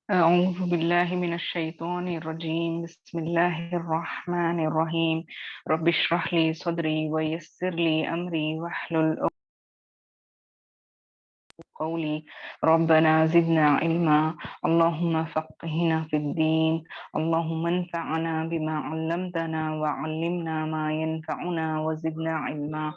أعوذ بالله من الشيطان الرجيم. بسم الله الرحمن الرحيم. رب اشرح لي صدري ويسر لي أمري واحلل عقدة من قولي. ربنا زدنا علما. اللهم فقهنا في الدين. اللهم انفعنا بما علمتنا وعلمنا ما ينفعنا وزدنا علما.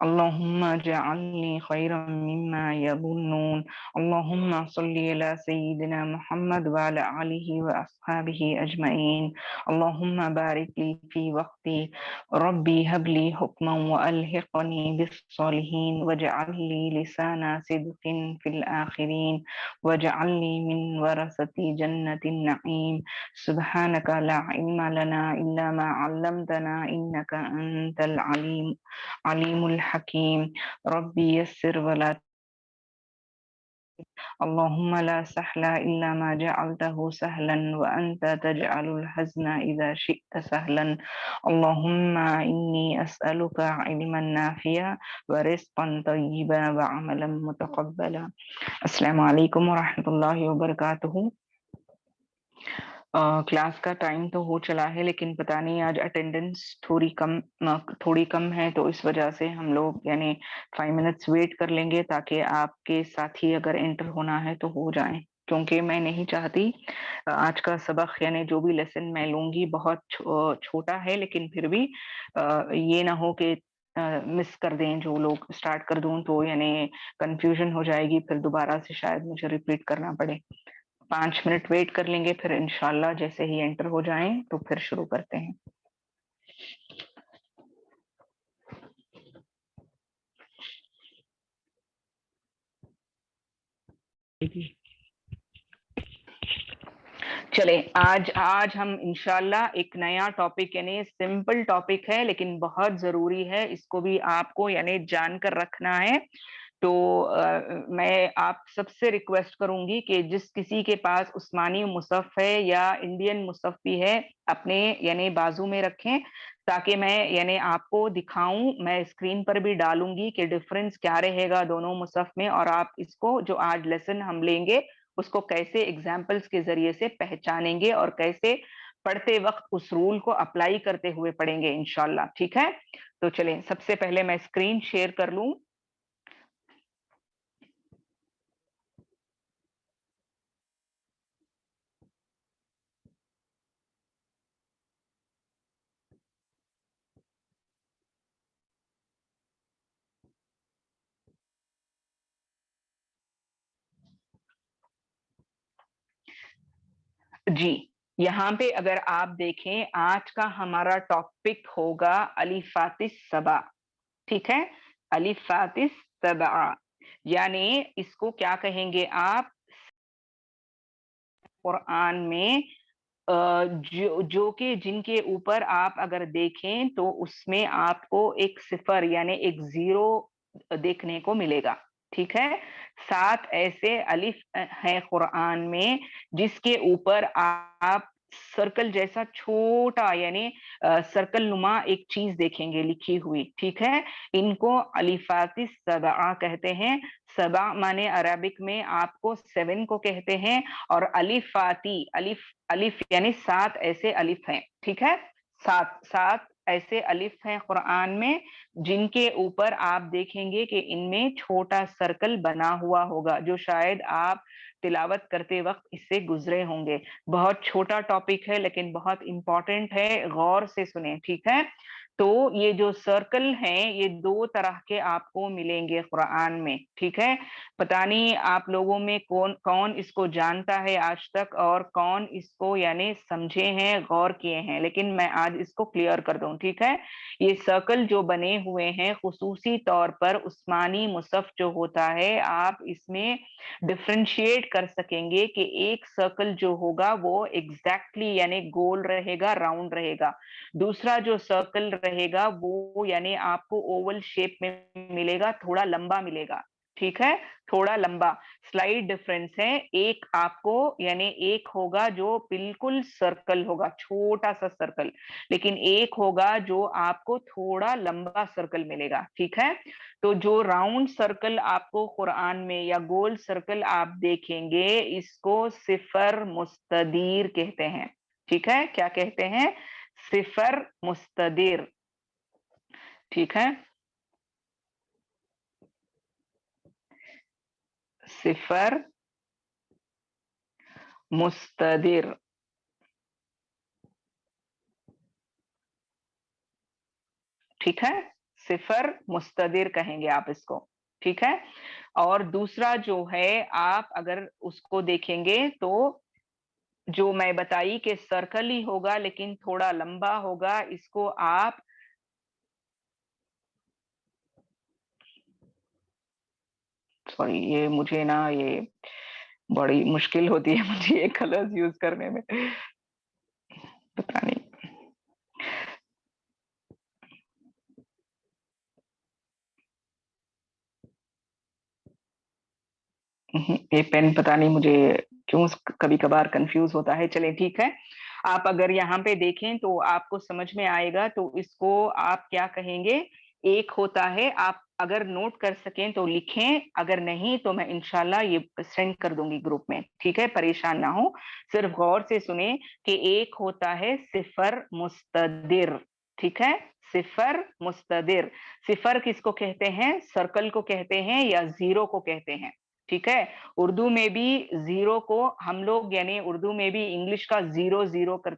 اللهم اجعلني خيرا مما يظنون. اللهم صل على سيدنا محمد وعلى آله وأصحابه أجمعين. اللهم بارك لي في وقتي. ربي هب لي حكما وألحقني بالصالحين واجعل لي لسان صدق في الآخرين واجعل لي من ورثة جنة النعيم. سبحانك لا علم لنا إلا ما علمتنا إنك أنت عليم الحكيم. ربي يسر ولا. اللهم لا سهل إلا ما جعلته سهلا وأنت تجعل الحزن إذا شئت سهلا. اللهم إني أسألك علما نافعا ورزقا طيبا وعملا متقبلا. السلام عليكم ورحمة الله وبركاته. क्लास का टाइम तो हो चला है, लेकिन पता नहीं आज अटेंडेंस थोड़ी कम है, तो इस वजह से हम लोग यानी 5 मिनट्स वेट कर लेंगे ताकि आपके साथी अगर एंटर होना है तो हो जाए, क्योंकि मैं नहीं चाहती आज का सबक यानी जो भी लेसन मैं लूंगी बहुत छोटा है, लेकिन फिर भी ये ना हो कि मिस कर दें जो लोग, स्टार्ट कर दूं तो यानी कंफ्यूजन हो जाएगी, फिर दोबारा से शायद मुझे रिपीट करना पड़े। 5 मिनट वेट कर लेंगे, फिर इंशाल्लाह जैसे ही एंटर हो जाएं तो फिर शुरू करते हैं। चले आज हम इंशाल्लाह एक नया टॉपिक यानी सिंपल टॉपिक है लेकिन बहुत जरूरी है, इसको भी आपको यानी जानकर रखना है। तो मैं आप सबसे रिक्वेस्ट करूंगी कि जिस किसी के पास उस्मानी मुसहफ है या इंडियन मुसहफ भी है अपने यानी बाजू में रखें, ताकि मैं यानी आपको दिखाऊं, मैं स्क्रीन पर भी डालूंगी कि डिफरेंस क्या रहेगा दोनों मुसहफ में, और आप इसको जो आज लेसन हम लेंगे उसको कैसे एग्जाम्पल्स के जरिए से पहचानेंगे और कैसे पढ़ते वक्त उस रूल को अप्लाई करते हुए पढ़ेंगे इंशाल्लाह। ठीक है, तो चलें सबसे पहले मैं स्क्रीन शेयर कर लूं। जी, यहाँ पे अगर आप देखें आज का हमारा टॉपिक होगा अलिफातिस सबा। ठीक है, अलिफातिस सबा यानी इसको क्या कहेंगे आप कुरान में जो कि जिनके ऊपर आप अगर देखें तो उसमें आपको एक सिफर यानी एक जीरो देखने को मिलेगा। ठीक है, 7 ऐसे अलिफ हैं कुरान में जिसके ऊपर आप सर्कल जैसा छोटा यानी सर्कल नुमा एक चीज देखेंगे लिखी हुई। ठीक है, इनको अलिफातिस सबआ कहते हैं। सबा माने अरबिक में आपको 7 को कहते हैं, और अलिफाती अलिफ अलिफ यानी 7 ऐसे अलिफ हैं। ठीक है, 7 ऐसे अलिफ हैं कुरान में जिनके ऊपर आप देखेंगे कि इनमें छोटा सर्कल बना हुआ होगा, जो शायद आप तिलावत करते वक्त इससे गुजरे होंगे। बहुत छोटा टॉपिक है लेकिन बहुत इंपॉर्टेंट है, गौर से सुने। ठीक है, तो ये जो सर्कल हैं ये 2 तरह के आपको मिलेंगे कुरान में। ठीक है, पता नहीं आप लोगों में कौन कौन इसको जानता है आज तक और कौन इसको यानी समझे हैं, गौर किए हैं, लेकिन मैं आज इसको क्लियर कर दूं। ठीक है, ये सर्कल जो बने हुए हैं खुसूसी तौर पर उस्मानी मुसहफ जो होता है, आप इसमें डिफरेंशिएट कर सकेंगे कि एक सर्कल जो होगा वो एग्जैक्टली यानी गोल रहेगा, राउंड रहेगा। दूसरा जो सर्कल रहेगा वो यानी आपको ओवल शेप में मिलेगा, थोड़ा लंबा मिलेगा। ठीक है, थोड़ा लंबा, स्लाइट डिफरेंस है। एक आपको यानी एक होगा जो बिल्कुल सर्कल होगा, छोटा सा सर्कल, लेकिन एक होगा जो आपको थोड़ा लंबा सर्कल मिलेगा। ठीक है, तो जो राउंड सर्कल आपको कुरान में या गोल सर्कल आप देखेंगे, इसको सिफर मुस्तदीर कहते हैं। ठीक है, क्या कहते हैं? सिफर मुस्तदीर। ठीक है, सिफर मुस्तदिर। ठीक है, सिफर मुस्तदिर कहेंगे आप इसको। ठीक है, और दूसरा जो है, आप अगर उसको देखेंगे तो जो मैं बताई कि सर्कल ही होगा लेकिन थोड़ा लंबा होगा, इसको आप सॉरी, ये मुझे ना ये बड़ी मुश्किल होती है मुझे ये कलर्स यूज करने में, पता नहीं। ये पेन पता नहीं मुझे क्यों कभी कभार कंफ्यूज होता है। चलें ठीक है, आप अगर यहाँ पे देखें तो आपको समझ में आएगा। तो इसको आप क्या कहेंगे? एक होता है, आप अगर नोट कर सकें तो लिखें, अगर नहीं तो मैं इंशाल्लाह ये सेंड कर दूंगी ग्रुप में। ठीक है, परेशान ना हो, सिर्फ गौर से सुने कि एक होता है सिफर मुस्तदिर। ठीक है, सिफर मुस्तदिर। सिफर किसको कहते हैं? सर्कल को कहते हैं या जीरो को कहते हैं। ठीक है, उर्दू में भी जीरो को हम लोग यानी उर्दू में भी इंग्लिश का जीरो जीरो कर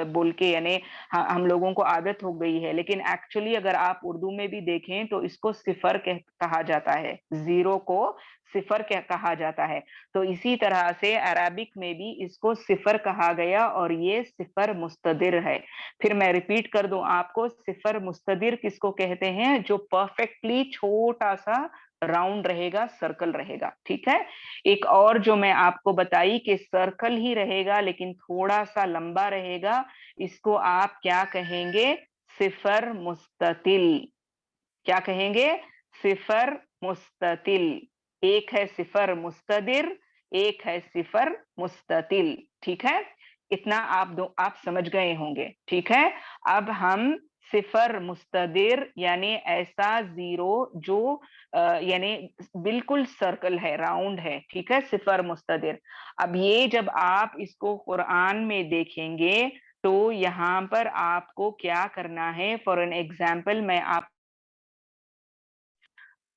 बोल के यानी हम लोगों को आदत हो गई है, लेकिन एक्चुअली अगर आप उर्दू में भी देखें तो इसको सिफर कहा जाता है, जीरो को सिफर कहा जाता है। तो इसी तरह से अरबिक में भी इसको सिफर कहा गया और ये सिफर मुस्तदिर है। फिर मैं रिपीट कर दूं आपको, सिफर मुस्तदिर किसको कहते हैं? जो परफेक्टली छोटा सा राउंड रहेगा, सर्कल रहेगा। ठीक है, एक और जो मैं आपको बताई कि सर्कल ही रहेगा लेकिन थोड़ा सा लंबा रहेगा, इसको आप क्या कहेंगे? सिफर मुस्ततिल। क्या कहेंगे? सिफर मुस्ततिल। एक है सिफर मुस्तदिर, एक है सिफर मुस्ततिल। ठीक है, इतना आप समझ गए होंगे। ठीक है, अब हम सिफर मुस्तदिर यानी ऐसा जीरो जो यानी बिल्कुल सर्कल है, राउंड है। ठीक है, सिफर मुस्तदिर। अब ये जब आप इसको कुरान में देखेंगे तो यहाँ पर आपको क्या करना है? फॉर एन एग्जाम्पल मैं आप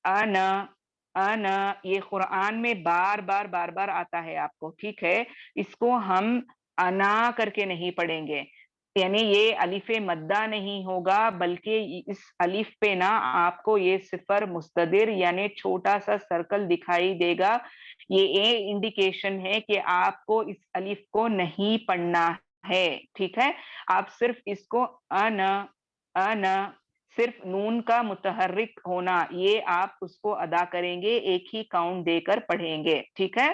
अना, अना, ये कुरान में बार बार बार बार आता है आपको। ठीक है, इसको हम अना करके नहीं पढ़ेंगे, यानी ये अलिफे मद्दा नहीं होगा, बल्कि इस अलिफ पे ना आपको ये सिफर मुस्तदिर यानी छोटा सा सर्कल दिखाई देगा। ये इंडिकेशन है कि आपको इस अलिफ को नहीं पढ़ना है। ठीक है, आप सिर्फ इसको अना, अना, सिर्फ नून का मुतहर्रिक होना, ये आप उसको अदा करेंगे, एक ही काउंट देकर पढ़ेंगे। ठीक है,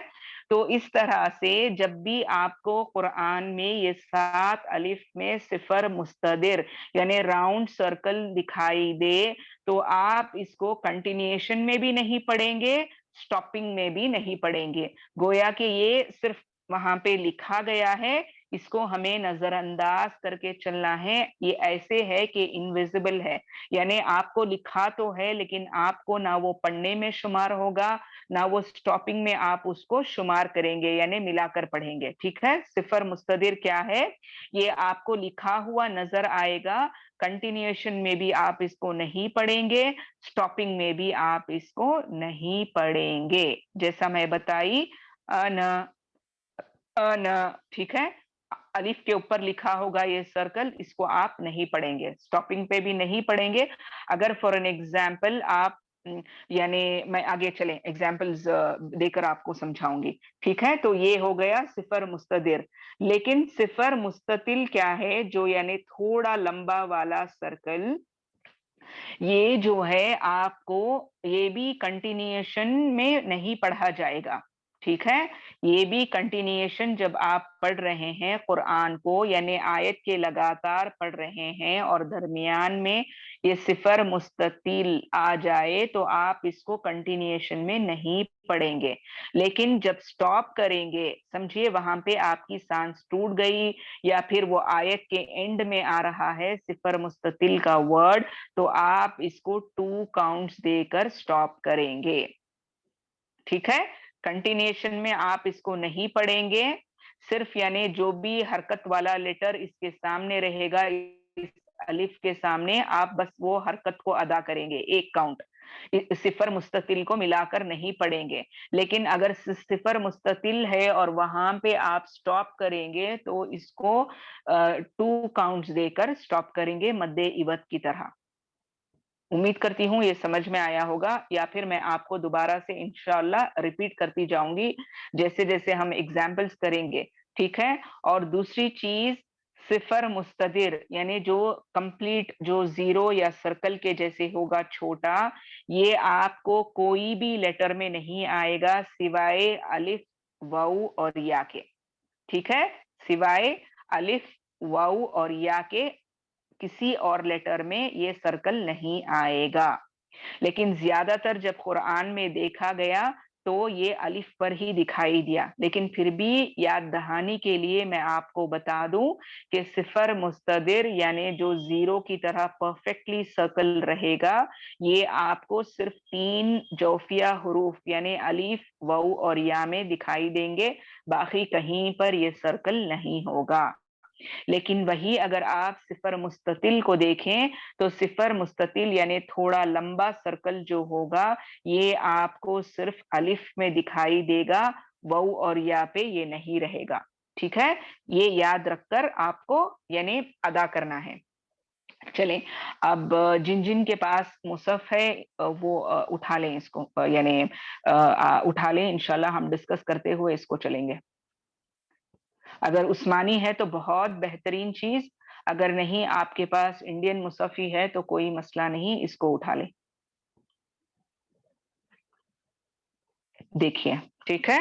तो इस तरह से जब भी आपको कुरान में ये 7 अलिफ में सिफर मुस्तदिर यानी राउंड सर्कल दिखाई दे, तो आप इसको कंटिन्यूएशन में भी नहीं पढ़ेंगे, स्टॉपिंग में भी नहीं पढ़ेंगे। गोया कि ये सिर्फ वहां पे लिखा गया है, इसको हमें नजरअंदाज करके चलना है। ये ऐसे है कि इनविजिबल है, यानी आपको लिखा तो है लेकिन आपको ना वो पढ़ने में शुमार होगा, ना वो स्टॉपिंग में आप उसको शुमार करेंगे यानी मिलाकर पढ़ेंगे। ठीक है, सिफर मुस्तदिर क्या है? ये आपको लिखा हुआ नजर आएगा, कंटिन्यूएशन में भी आप इसको नहीं पढ़ेंगे, स्टॉपिंग में भी आप इसको नहीं पढ़ेंगे, जैसा मैं बताई अन, अन। ठीक है, अलिफ के ऊपर लिखा होगा ये सर्कल, इसको आप नहीं पढ़ेंगे, स्टॉपिंग पे भी नहीं पढ़ेंगे। अगर फॉर एन एग्जाम्पल आप यानी मैं आगे चले एग्जाम्पल्स देकर आपको समझाऊंगी। ठीक है, तो ये हो गया सिफर मुस्तदिर। लेकिन सिफर मुस्ततिल क्या है? जो यानी थोड़ा लंबा वाला सर्कल, ये जो है आपको ये भी कंटिन्यूएशन में नहीं पढ़ा जाएगा। ٹھیک ہے. یہ بھی کنٹینیوشن جب آپ پڑھ رہے ہیں قرآن کو، یعنی آیت کے لگاتار پڑھ رہے ہیں اور درمیان میں یہ صفر مستطیل آ جائے تو آپ اس کو کنٹینیوشن میں نہیں پڑھیں گے. لیکن جب سٹاپ کریں گے، سمجھیے وہاں پہ آپ کی سانس ٹوٹ گئی یا پھر وہ آیت کے اینڈ میں آ رہا ہے صفر مستطیل کا ورڈ، تو آپ اس کو 2 کاؤنٹس دے کر سٹاپ کریں گے. ٹھیک ہے. کنٹینیوشن میں آپ اس کو نہیں پڑھیں گے، صرف یعنی جو بھی حرکت والا لیٹر اس کے سامنے رہے گا، اس الف کے سامنے، آپ بس وہ حرکت کو ادا کریں گے، 1 کاؤنٹ. صفر مستطیل کو ملا کر نہیں پڑھیں گے. لیکن اگر صفر مستطیل ہے اور وہاں پہ آپ سٹاپ کریں گے تو اس کو 2 کاؤنٹس دے کر سٹاپ کریں گے، مد عوض کی طرح. امید کرتی ہوں یہ سمجھ میں آیا ہوگا، یا پھر میں آپ کو دوبارہ سے انشاءاللہ ریپیٹ کرتی جاؤں گی جیسے جیسے ہم ایگزامپلس کریں گے. ٹھیک ہے. اور دوسری چیز، صفر مستدر یعنی جو کمپلیٹ جو زیرو یا سرکل کے جیسے ہوگا چھوٹا، یہ آپ کو کوئی بھی لیٹر میں نہیں آئے گا سوائے الف، واو اور یا کے. ٹھیک ہے. سوائے الف، واو اور یا کے کسی اور لیٹر میں یہ سرکل نہیں آئے گا. لیکن زیادہ تر جب قرآن میں دیکھا گیا تو یہ الف پر ہی دکھائی دیا. لیکن پھر بھی یاد دہانی کے لیے میں آپ کو بتا دوں کہ صفر مستدر یعنی جو زیرو کی طرح پرفیکٹلی سرکل رہے گا، یہ آپ کو صرف 3 جوفیہ حروف یعنی الف، واو اور یا میں دکھائی دیں گے، باقی کہیں پر یہ سرکل نہیں ہوگا. لیکن وہی اگر آپ صفر مستطیل کو دیکھیں تو صفر مستطیل یعنی تھوڑا لمبا سرکل جو ہوگا، یہ آپ کو صرف الف میں دکھائی دے گا، واو اور یا پہ یہ نہیں رہے گا. ٹھیک ہے. یہ یاد رکھ کر آپ کو یعنی ادا کرنا ہے. چلیں اب جن جن کے پاس مصحف ہے وہ اٹھا لیں اس کو، یعنی اٹھا لیں، انشاءاللہ ہم ڈسکس کرتے ہوئے اس کو چلیں گے. اگر عثمانی ہے تو بہت بہترین چیز، اگر نہیں آپ کے پاس انڈین مصحف ہی ہے تو کوئی مسئلہ نہیں، اس کو اٹھا لیں. دیکھیے. ٹھیک ہے.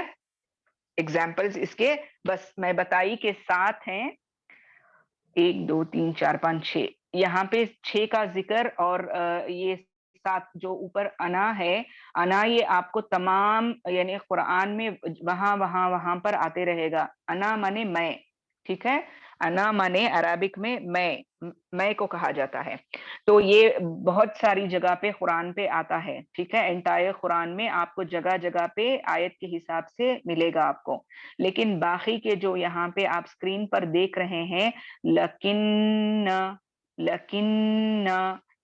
ایگزامپلز اس کے بس میں بتائی کہ 7 ہیں، 1 2 3 4 5 6. یہاں پہ 6 کا ذکر، اور یہ 7 جو اوپر انا ہے، انا یہ آپ کو تمام یعنی قرآن میں وہاں پر آتے رہے گا. انا مانے میں. ٹھیک ہے. انا مانے عربک میں میں کو کہا جاتا ہے. تو یہ بہت ساری جگہ پہ قرآن پہ آتا ہے. ٹھیک ہے. انٹائر قرآن میں آپ کو جگہ جگہ پہ آیت کے حساب سے ملے گا آپ کو. لیکن باقی کے جو یہاں پہ آپ اسکرین پر دیکھ رہے ہیں، لکن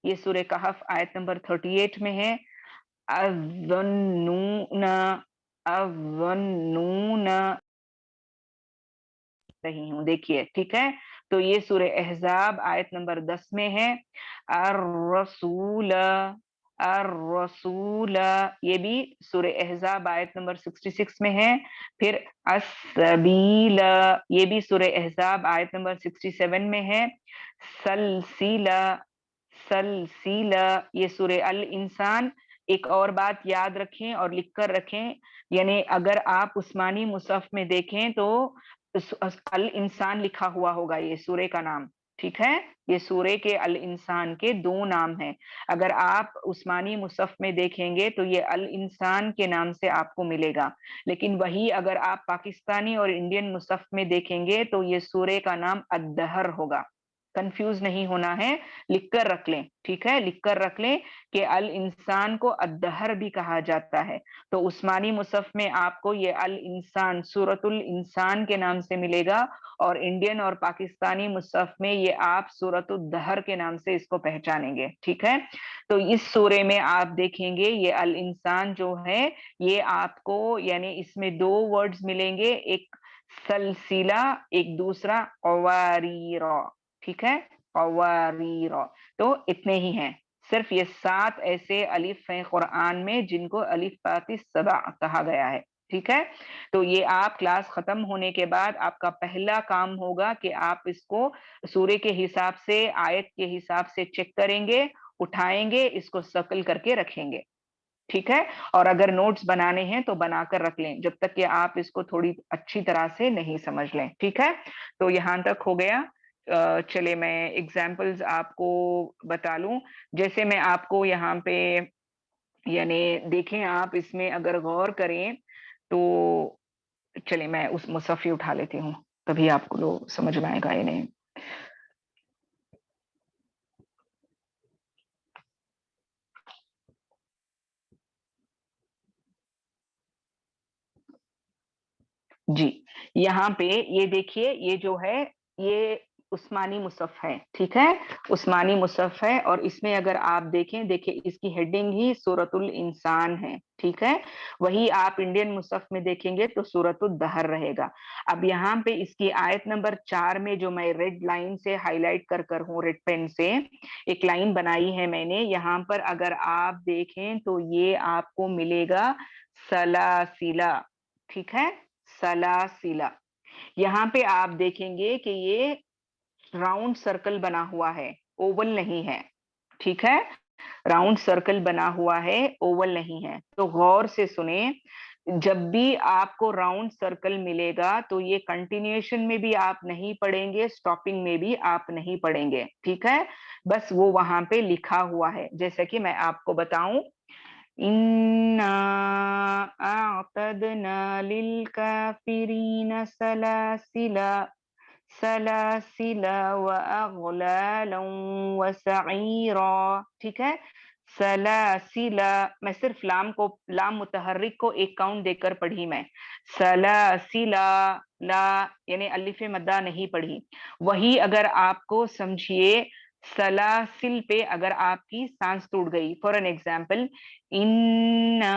یہ سورہ کہف آیت نمبر 38 میں ہے. اظنون رہی ہوں. دیکھیے. ٹھیک ہے. تو یہ سورہ احزاب آیت نمبر 10 میں ہے. الرسول یہ بھی سورہ احزاب آیت نمبر 66 میں ہے. پھر السبیل یہ بھی سورہ احزاب آیت نمبر 67 میں ہے. سلسلہ یہ سورہ الانسان. ایک اور بات یاد رکھیں اور لکھ کر رکھیں، یعنی اگر آپ عثمانی مصحف میں دیکھیں تو الانسان لکھا ہوا ہوگا یہ سورے کا نام. ٹھیک ہے. یہ سورے کے الانسان کے 2 نام ہیں. اگر آپ عثمانی مصحف میں دیکھیں گے تو یہ الانسان کے نام سے آپ کو ملے گا. لیکن وہی اگر آپ پاکستانی اور انڈین مصحف میں دیکھیں گے تو یہ سورے کا نام الدہر ہوگا. کنفیوز نہیں ہونا ہے، لکھ کر رکھ لیں. ٹھیک ہے. لکھ کر رکھ لیں کہ الانسان کو الدہر بھی کہا جاتا ہے. تو عثمانی مصحف میں آپ کو یہ الانسان سورۃ الانسان کے نام سے ملے گا، اور انڈین اور پاکستانی مصحف میں یہ آپ سورۃ الدہر کے نام سے اس کو پہچانیں گے. ٹھیک ہے. تو اس سورے میں آپ دیکھیں گے یہ الانسان جو ہے، یہ آپ کو یعنی اس میں 2 ورڈز ملیں گے، ایک سلسلہ، ایک دوسرا قواریرا. ٹھیک ہے. قواریرا. تو اتنے ہی ہیں. صرف یہ 7 ایسے الف ہیں قرآن میں جن کو الف بات السبع کہا گیا ہے. ٹھیک ہے. تو یہ آپ کلاس ختم ہونے کے بعد آپ کا پہلا کام ہوگا کہ آپ اس کو سورے کے حساب سے، آیت کے حساب سے چیک کریں گے، اٹھائیں گے، اس کو سرکل کر کے رکھیں گے. ठीक है। और अगर नोट्स बनाने हैं तो बनाकर रख लें जब तक कि आप इसको थोड़ी अच्छी तरह से नहीं समझ लें, ठीक है। तो यहां तक हो गया। चले मैं एग्जाम्पल्स आपको बता लूं। जैसे मैं आपको यहाँ पे, यानी देखें आप इसमें अगर गौर करें तो, चलिए मैं उस मुसफ़ी उठा लेती हूँ, तभी आपको लोग समझ में आएगा ये नहीं। जी, यहाँ पे ये देखिए, ये जो है ये उस्मानी मुसफ़ है, ठीक है। उस्मानी मुसफ़ है और इसमें अगर आप देखें, देखिए इसकी हेडिंग ही सूरतुल इंसान है, ठीक है। वही आप इंडियन मुसफ़ में देखेंगे तो सूरतुल दहर रहेगा। अब यहाँ पे इसकी आयत नंबर 4 में जो मैं रेड लाइन से हाईलाइट कर हूँ, रेड पेन से एक लाइन बनाई है मैंने, यहाँ पर अगर आप देखें तो ये आपको मिलेगा सलासिला, ठीक है। सलासिला। यहाँ पे आप देखेंगे कि ये राउंड सर्कल बना हुआ है, ओवल नहीं है, ठीक है। राउंड सर्कल बना हुआ है, ओवल नहीं है। तो गौर से सुने, जब भी आपको राउंड सर्कल मिलेगा तो ये कंटिन्यूएशन में भी आप नहीं पढ़ेंगे, स्टॉपिंग में भी आप नहीं पढ़ेंगे, ठीक है। बस वो वहां पे लिखा हुआ है। जैसे कि मैं आपको बताऊं, इन्ना अअतदना लिलकाफिरीन सलासिला सलासिला व अगलालन व सईरा, ठीक है। सलासिला, मैं सिर्फ लाम को, लाम मुतहर्रिक को एक काउंट देकर पढ़ी मैं। सलासिला, ला यानी अलिफ मद्दा नहीं पढ़ी। वही अगर आपको समझिए, सलासिल पे अगर आपकी सांस टूट गई, फॉर एन एग्जाम्पल, इन्ना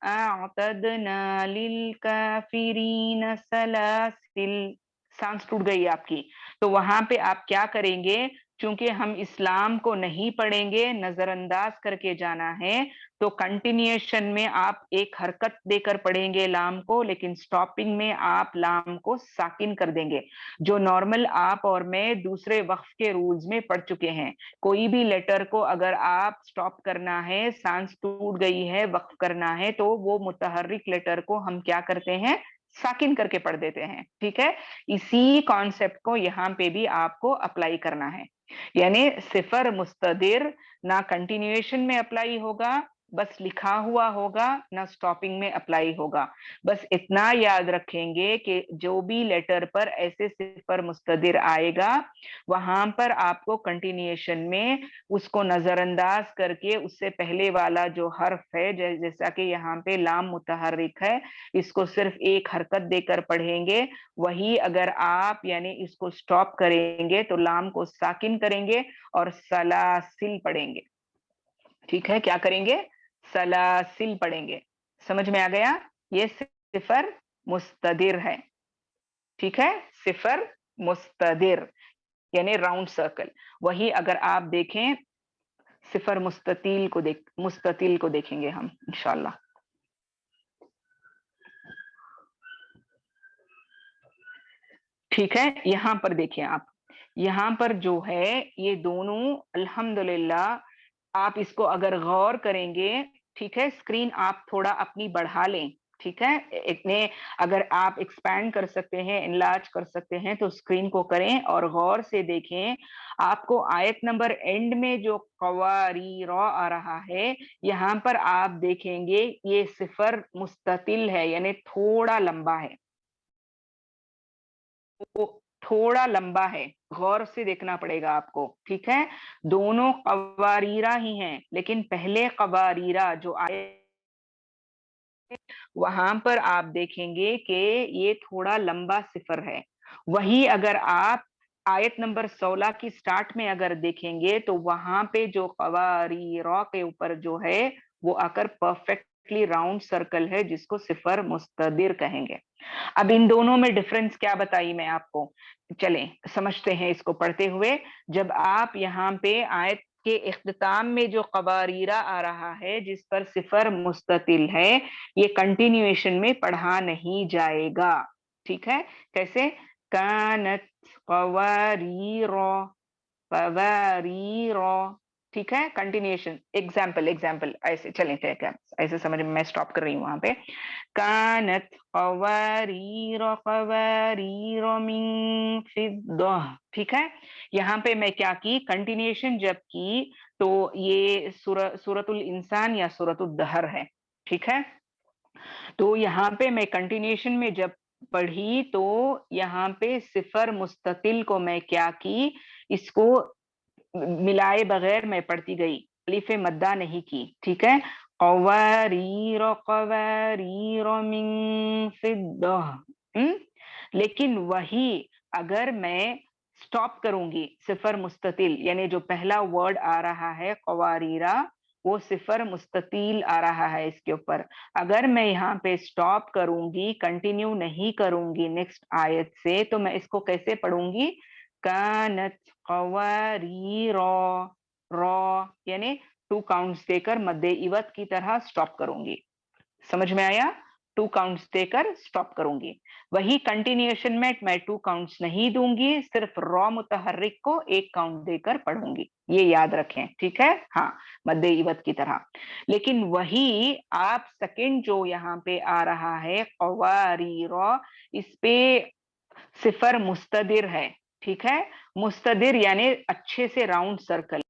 अअतदना लिलकाफिरीन सलासिल, सांस टूट गई आपकी। तो वहां पे आप क्या करेंगे, चूंकि हम इस्लाम को नहीं पढ़ेंगे, नजरअंदाज करके जाना है, तो कंटिन्यूएशन में आप एक हरकत देकर पढ़ेंगे लाम को, लेकिन स्टॉपिंग में आप लाम को साकिन कर देंगे, जो नॉर्मल आप और मैं दूसरे वक्फ के रूल्स में पढ़ चुके हैं। कोई भी लेटर को अगर आप स्टॉप करना है, सांस टूट गई है, वक्फ करना है, तो वो मुतहर्रिक लेटर को हम क्या करते हैं, साकिन करके पढ़ देते हैं, ठीक है। इसी कॉन्सेप्ट को यहाँ पे भी आपको अप्लाई करना है। यानी सिफर मुस्तदिर ना कंटिन्यूएशन में अप्लाई होगा, बस लिखा हुआ होगा, ना स्टॉपिंग में अप्लाई होगा। बस इतना याद रखेंगे कि जो भी लेटर पर ऐसे सिफर मुस्तदिर आएगा, वहां पर आपको कंटिन्यूएशन में उसको नजरअंदाज करके उससे पहले वाला जो हर्फ है, जैसा कि यहाँ पे लाम मुतहर्रिक है, इसको सिर्फ एक हरकत देकर पढ़ेंगे। वही अगर आप यानी इसको स्टॉप करेंगे तो लाम को साकिन करेंगे और सलासिल पढ़ेंगे, ठीक है। क्या करेंगे, सलासिल पढ़ेंगे। समझ में आ गया, ये सिफर मुस्तदिर है, ठीक है। सिफर मुस्तदिर यानी राउंड सर्कल। वही अगर आप देखें सिफर मुस्ततिल को देखेंगे हम इंशाल्लाह। ठीक है, यहां पर देखिए आप, यहां पर जो है ये दोनों अल्हम्दुलिल्लाह, आप इसको अगर गौर करेंगे, ठीक है। स्क्रीन आप थोड़ा अपनी बढ़ा लें, ठीक है। इतने अगर आप एक्सपैंड कर सकते हैं, इनलार्ज कर सकते हैं तो स्क्रीन को करें और गौर से देखें। आपको आयत नंबर एंड में जो कवारी रॉ आ रहा है, यहाँ पर आप देखेंगे ये सिफर मुस्ततिल है, यानी थोड़ा लंबा है, वो थोड़ा लंबा है। गौर से देखना पड़ेगा आपको, ठीक है। दोनों कवारीरा ही हैं, लेकिन पहले कवारीरा जो आए वहां पर आप देखेंगे कि ये थोड़ा लंबा सिफर है। वही अगर आप आयत नंबर 16 की स्टार्ट में अगर देखेंगे तो वहां पे जो कवारीरा के ऊपर जो है वो आकर परफेक्टली राउंड सर्कल है, जिसको सिफर मुस्तदिर कहेंगे। अब इन दोनों में डिफरेंस क्या बताई मैं आपको, चलें समझते हैं इसको पढ़ते हुए। जब आप यहाँ पे आयत के इख्तिताम में जो कबारीरा आ रहा है जिस पर सिफर मुस्ततिल है, ये कंटिन्यूएशन में पढ़ा नहीं जाएगा, ठीक है। कैसे, कानत कवारीरो, कवारीरो, ठीक है, कंटिन्यूएशन, एग्जाम्पल एग्जाम्पल ऐसे चलें, ठीक है, ऐसे समझ में, मैं स्टॉप कर रही हूँ वहां पे। कानत क़वारीर मिन फिद्दा, ठीक है। यहाँ पे मैं क्या की, कंटिन्यूएशन जब की तो ये सूरतुल इंसान या सूरतुल दहर है, ठीक है। तो यहाँ पे मैं कंटिन्यूएशन में जब पढ़ी तो यहाँ पे सिफर मुस्ततिल को मैं क्या की, इसको मिलाए बगैर मैं पढ़ती गई, अलिफ मद्दा नहीं की, ठीक है। क़वारीर मिन फिद्दा। लेकिन वही अगर मैं स्टॉप करूंगी, सिफर मुस्ततिल यानी जो पहला वर्ड आ रहा है क़वारीरा, वो सिफर मुस्ततील आ रहा है इसके ऊपर। अगर मैं यहाँ पे स्टॉप करूंगी, कंटिन्यू नहीं करूंगी नेक्स्ट आयत से, तो मैं इसको कैसे पढ़ूंगी, कानत क़वारीर, रॉ यानी 2 काउंट्स देकर मद्दे इवत की तरह स्टॉप करूंगी। समझ में आया, 2 काउंट्स देकर स्टॉप करूंगी। वही कंटिन्यूएशन में मैं 2 काउंट्स नहीं दूंगी, सिर्फ रॉ मुतहर्रिक को 1 काउंट देकर पढ़ूंगी, ये याद रखें, ठीक है। हाँ, मद्दे इवत की तरह। लेकिन वही आप सेकंड जो यहाँ पे आ रहा है क़वारीर, इस पे सिफर मुस्तदिर है, ठीक है। मुस्तदिर यानी अच्छे से राउंड सर्कल।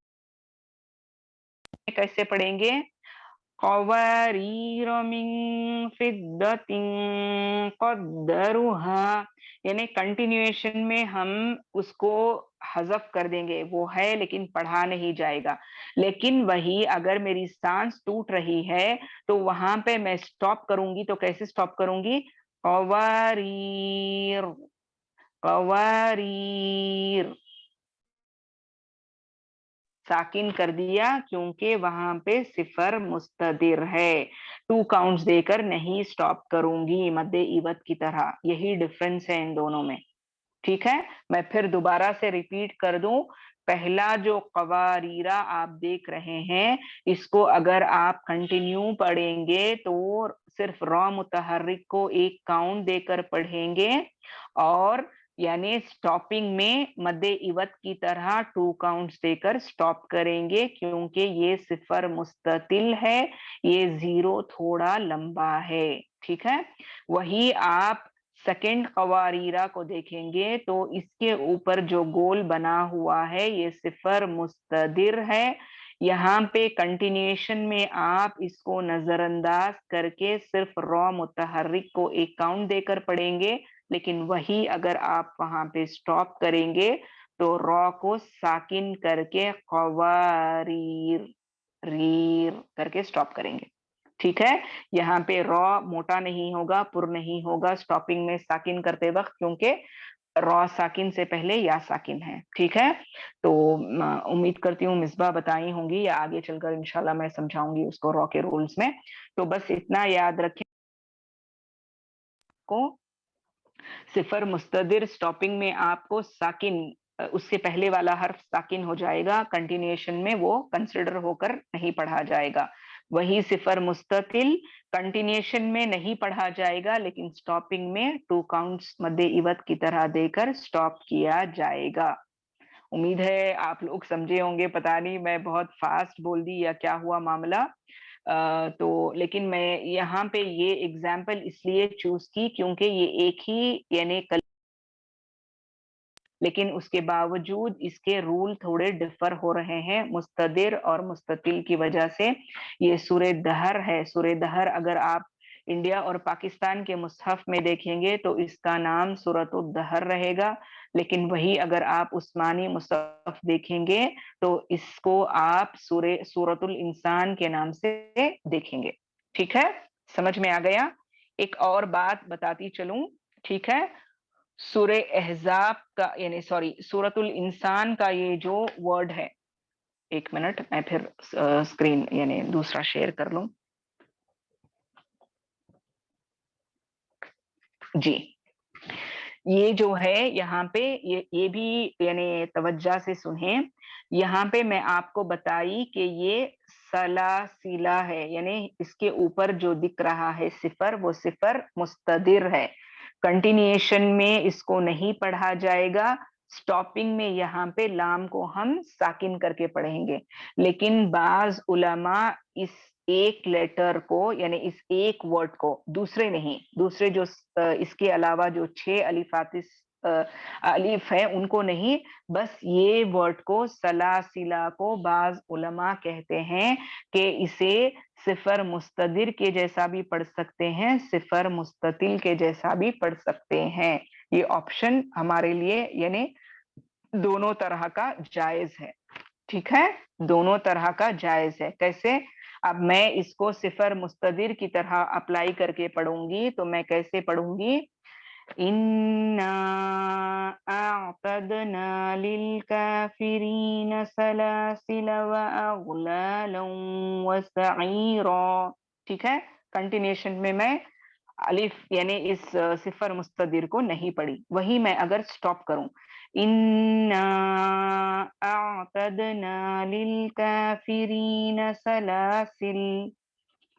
कैसे पढ़ेंगे, क़वारीर मिन फिद्दतिन क़द्दरुहा, यानी कंटिन्यूएशन में हम उसको हज़फ कर देंगे, वो है लेकिन पढ़ा नहीं जाएगा। लेकिन वही अगर मेरी सांस टूट रही है तो वहां पे मैं स्टॉप करूंगी, तो कैसे स्टॉप करूंगी, क़वारीर, क़वारीर, साकिन कर दिया क्योंकि वहां पे सिफर मुस्तदिर है, 2 काउंट्स देकर नहीं स्टॉप करूंगी मद्दे इवत की तरह। यही डिफरेंस है इन दोनों में, ठीक है। मैं फिर दोबारा से रिपीट कर दूं, पहला जो क़वारीरा आप देख रहे हैं, इसको अगर आप कंटिन्यू पढ़ेंगे तो सिर्फ रॉ मुतहर्रिक को 1 काउंट देकर पढ़ेंगे, और यानी स्टॉपिंग में मद्दे इवत की तरह 2 काउंट्स देकर स्टॉप करेंगे, क्योंकि ये सिफर मुस्ततिल है, ये जीरो थोड़ा लंबा है, ठीक है। वही आप सेकंड क़वारीरा को देखेंगे तो इसके ऊपर जो गोल बना हुआ है ये सिफर मुस्तदिर है। यहाँ पे कंटिन्यूएशन में आप इसको नजरअंदाज करके सिर्फ रॉ मुतहर्रिक को 1 काउंट देकर पढ़ेंगे, लेकिन वही अगर आप वहां पे स्टॉप करेंगे तो रॉ को साकिन करके क़वारीर, रीर करके स्टॉप करेंगे, ठीक है। यहाँ पे रॉ मोटा नहीं होगा, पुर नहीं होगा स्टॉपिंग में साकिन करते वक्त, क्योंकि रॉ साकिन से पहले या साकिन है, ठीक है। तो उम्मीद करती हूँ मिसबा बताई होंगी, या आगे चलकर इंशाल्लाह मैं समझाऊंगी उसको रॉ के रूल्स में। तो बस इतना याद रखें को, सिफर मुस्तदिर स्टॉपिंग में आपको साकिन, उससे पहले वाला हर्फ साकिन हो जाएगा, कंटिन्यूएशन में वो कंसिडर होकर नहीं पढ़ा जाएगा। वही सिफर मुस्ततिल कंटिन्यूएशन में नहीं पढ़ा जाएगा, लेकिन स्टॉपिंग में 2 काउंट्स मद्दे इवत की तरह देकर स्टॉप किया जाएगा। उम्मीद है आप लोग समझे होंगे, पता नहीं मैं बहुत फास्ट बोल दी या क्या हुआ मामला। तो लेकिन मैं यहाँ पे ये एग्जाम्पल इसलिए चूज की क्योंकि ये एक ही यानी लेकिन उसके बावजूद इसके रूल थोड़े डिफर हो रहे हैं मुस्तदिर और मुस्ततिल की वजह से। ये सूरे दहर है, सूरे दहर अगर आप इंडिया और पाकिस्तान के मुसहफ में देखेंगे तो इसका नाम सूरतुल दहर रहेगा, लेकिन वही अगर आप उस्मानी मुसहफ देखेंगे तो इसको आप सूरतुल इंसान के नाम से देखेंगे, ठीक है। समझ में आ गया। एक और बात बताती चलूं, ठीक है। सूरे अहजाब का यानी सॉरी सूरतुल इंसान का ये जो वर्ड है, 1 मिनट मैं फिर स्क्रीन यानी दूसरा शेयर कर लूं जी। ये जो है यहाँ पे ये भी यानी तवज्जा से सुने, यहाँ पे मैं आपको बताई कि ये सलासिला है, यानी इसके ऊपर जो दिख रहा है सिफर, वो सिफर मुस्तदिर है, कंटिन्यूएशन में इसको नहीं पढ़ा जाएगा, स्टॉपिंग में यहाँ पे लाम को हम साकिन करके पढ़ेंगे, लेकिन बाज उलमा इस एक लेटर को यानी इस एक वर्ड को, दूसरे नहीं, दूसरे जो इसके अलावा जो 6 अलिफातिस अलिफ है उनको नहीं, बस ये वर्ड को सलासिला को बाज उलमा कहते हैं कि इसे सिफर मुस्तदिर के जैसा भी पढ़ सकते हैं, सिफर मुस्ततिल के जैसा भी पढ़ सकते हैं। ये ऑप्शन हमारे लिए यानी दोनों तरह का जायज है। ठीक है, दोनों तरह का जायज है। कैसे? अब मैं इसको सिफर मुस्तदिर की तरह अप्लाई करके पढ़ूंगी तो मैं कैसे पढ़ूंगी? इन्ना अअतदना लिलकाफिरीन सलासिला व अगलालन व सईरा। ठीक है, कंटिन्यूएशन में मैं अलिफ यानी इस सिफर मुस्तदिर को नहीं पढ़ी। वही मैं अगर स्टॉप करूं, इन्ना अअतदना लिलकाफिरीन सलासिल,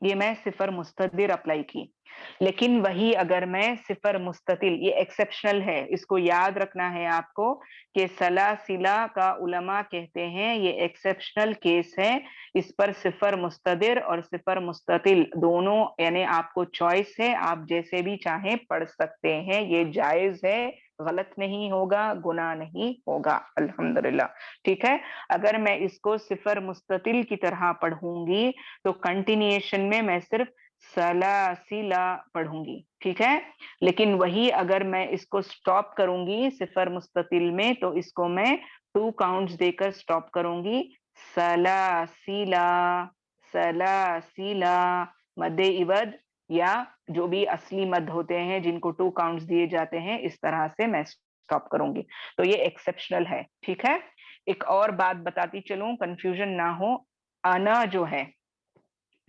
ये मैं सिफर मुस्तदिर अप्लाई की। लेकिन वही अगर मैं सिफर मुस्ततिल, ये एक्सेप्शनल है, इसको याद रखना है आपको कि सलासिला का उलमा कहते हैं ये एक्सेप्शनल केस है। इस पर सिफर मुस्तदिर और सिफर मुस्ततिल दोनों यानी आपको चॉइस है, आप जैसे भी चाहें पढ़ सकते हैं, ये जायज है, गलत नहीं होगा, गुनाह नहीं होगा, अल्हम्दुलिल्लाह। ठीक है, अगर मैं इसको सिफर मुस्ततिल की तरह पढ़ूंगी तो कंटिन्यूएशन में मैं सिर्फ सलासिला पढ़ूंगी। ठीक है, लेकिन वही अगर मैं इसको स्टॉप करूंगी सिफर मुस्ततिल में तो इसको मैं 2 काउंट्स देकर स्टॉप करूंगी। सलासिला, सलासिला, मद्दे इवद या जो भी असली मद होते हैं जिनको 2 काउंट्स दिए जाते हैं, इस तरह से मैं स्टॉप करूंगी। तो ये एक्सेप्शनल है। ठीक है, एक और बात बताती चलूं, कंफ्यूजन ना हो। अना जो है,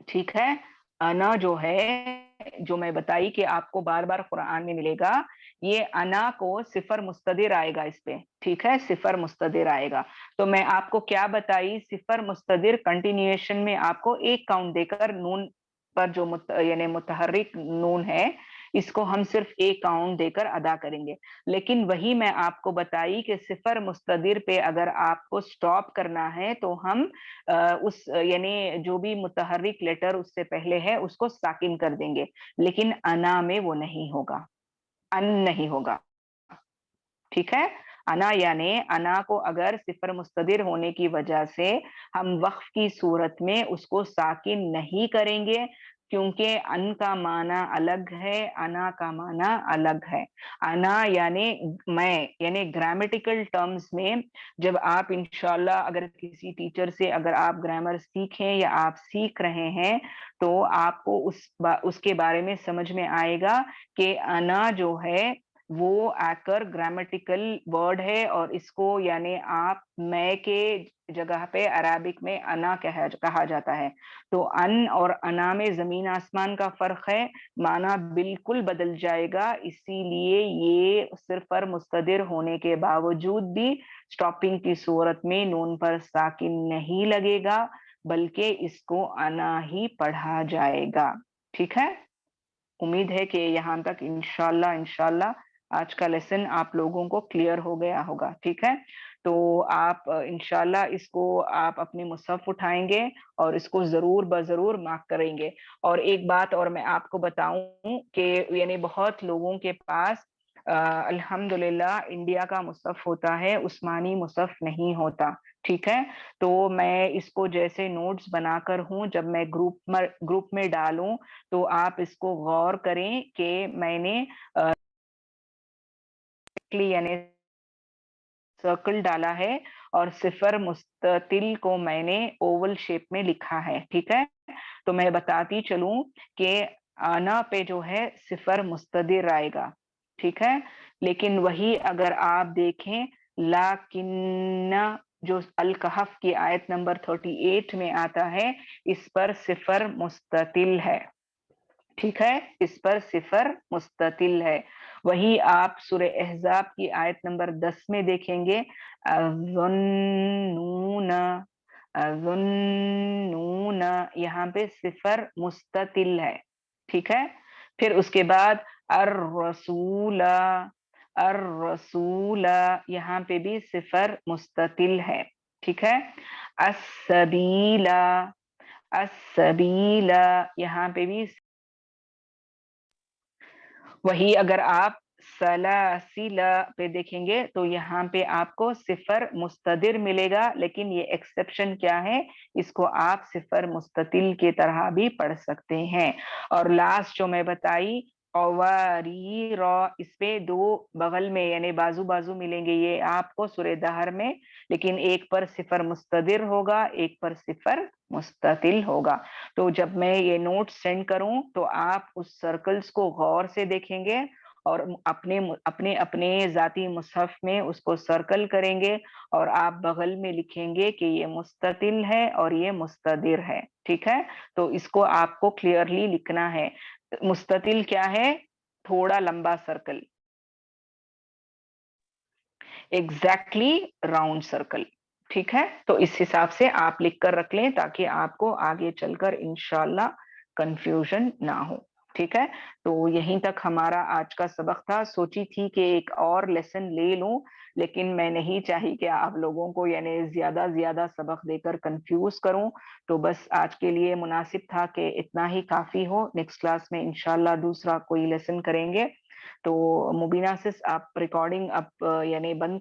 ठीक है, अना जो है, जो मैं बताई कि आपको बार बार कुरान में मिलेगा, ये अना को सिफर मुस्तदिर आएगा इस पे। ठीक है, सिफर मुस्तदिर आएगा। तो मैं आपको क्या बताई, सिफर मुस्तदिर कंटिन्यूएशन में आपको एक काउंट देकर नून पर जो यानी मुतहर्रिक नून है, इसको हम सिर्फ एक काउंट देकर अदा करेंगे। लेकिन वही मैं आपको बताई कि सिफर मुस्तदिर पे अगर आपको स्टॉप करना है तो हम उस यानी जो भी मुतहर्रिक लेटर उससे पहले है उसको साकिन कर देंगे, लेकिन अना में वो नहीं होगा, अन नहीं होगा। ठीक है, अना यानी अना को अगर सिफर मुस्तदिर होने की वजह से हम वक्फ की सूरत में उसको साकिन नहीं करेंगे, क्योंकि अन का माना अलग है, अना का माना अलग है। अना यानी मैं, यानी ग्रामेटिकल टर्म्स में जब आप इंशाल्लाह अगर किसी टीचर से अगर आप ग्रामर सीखें या आप सीख रहे हैं तो आपको उसके बारे में समझ में आएगा कि अना जो है वो आकर ग्रामेटिकल वर्ड है, और इसको यानी आप मैं के जगह पे अराबिक में अना कहा जाता है। तो अन और अना में जमीन आसमान का फर्क है, माना बिल्कुल बदल जाएगा। इसीलिए ये सिर्फ मुस्तदिर होने के बावजूद भी स्टॉपिंग की सूरत में नून पर साकिन नहीं लगेगा, बल्कि इसको अना ही पढ़ा जाएगा। ठीक है, उम्मीद है कि यहाँ तक इंशाल्लाह इंशाल्लाह आज का लेसन आप लोगों को क्लियर हो गया होगा। ठीक है, तो आप इंशाल्लाह इसको आप अपने मुसहफ उठाएंगे और इसको जरूर बजरूर मार्क करेंगे। और एक बात और मैं आपको बताऊं कि यानी बहुत लोगों के पास अल्हम्दुलिल्लाह इंडिया का मुसहफ होता है, उस्मानी मुसहफ नहीं होता। ठीक है, तो मैं इसको जैसे नोट्स बनाकर हूं, जब मैं ग्रुप में डालूं तो आप इसको गौर करें कि मैंने यानी सर्कल डाला है और सिफर मुस्ततिल को मैंने ओवल शेप में लिखा है। ठीक है, तो मैं बताती चलूं कि आना पे जो है सिफर मुस्तदिर आएगा। ठीक है, लेकिन वही अगर आप देखें लाकिन्ना जो अल कहफ की आयत नंबर 38 में आता है, इस पर सिफर मुस्ततिल है। ठीक है, इस पर सिफर मुस्ततिल है। वही आप सूरह अहज़ाब की आयत नंबर 10 में देखेंगे, अज़ुन्नून, अज़ुन्नून, यहाँ पे सिफर मुस्ततिल है। ठीक है, फिर उसके बाद अर्रसूला, الرسول यहाँ पे भी सिफर मुस्ततिल है, ठीक है। अस्सबीला, अस्सबीला यहाँ पे भी वही अगर आप सलासिला पे देखेंगे तो यहाँ पे आपको सिफर मुस्तदिर मिलेगा, लेकिन ये एक्सेप्शन क्या है, इसको आप सिफर मुस्ततिल के तरह भी पढ़ सकते हैं। और लास्ट जो मैं बताई कवारी रॉ, इस पे दो बगल में यानी बाजू बाजू मिलेंगे ये आपको सूरे दहर में, लेकिन एक पर सिफर मुस्तदिर होगा, एक पर सिफर मुस्ततिल होगा। तो जब मैं ये नोट सेंड करूं तो आप उस सर्कल्स को गौर से देखेंगे और अपने अपने अपने जाती मुसहफ में उसको सर्कल करेंगे और आप बगल में लिखेंगे कि ये मुस्ततिल है और ये मुस्तदिर है, ठीक है। तो इसको आपको क्लियरली लिखना है। मुस्ततिल क्या है, थोड़ा लंबा सर्कल, एग्जैक्टली राउंड सर्कल, ठीक है। तो इस हिसाब से आप लिख कर रख लें ताकि आपको आगे चलकर इंशाल्लाह कंफ्यूजन ना हो, ठीक है। तो यहीं तक हमारा आज का सबक था। सोची थी कि एक और लेसन ले लूं, लेकिन मैं नहीं चाही कि आप लोगों को यानी ज्यादा ज्यादा सबक देकर कंफ्यूज करूं। तो बस आज के लिए मुनासिब था कि इतना ही काफी हो। नेक्स्ट क्लास में इंशाल्लाह दूसरा कोई लेसन करेंगे। तो मुबीना सिस, आप रिकॉर्डिंग अब यानी बंद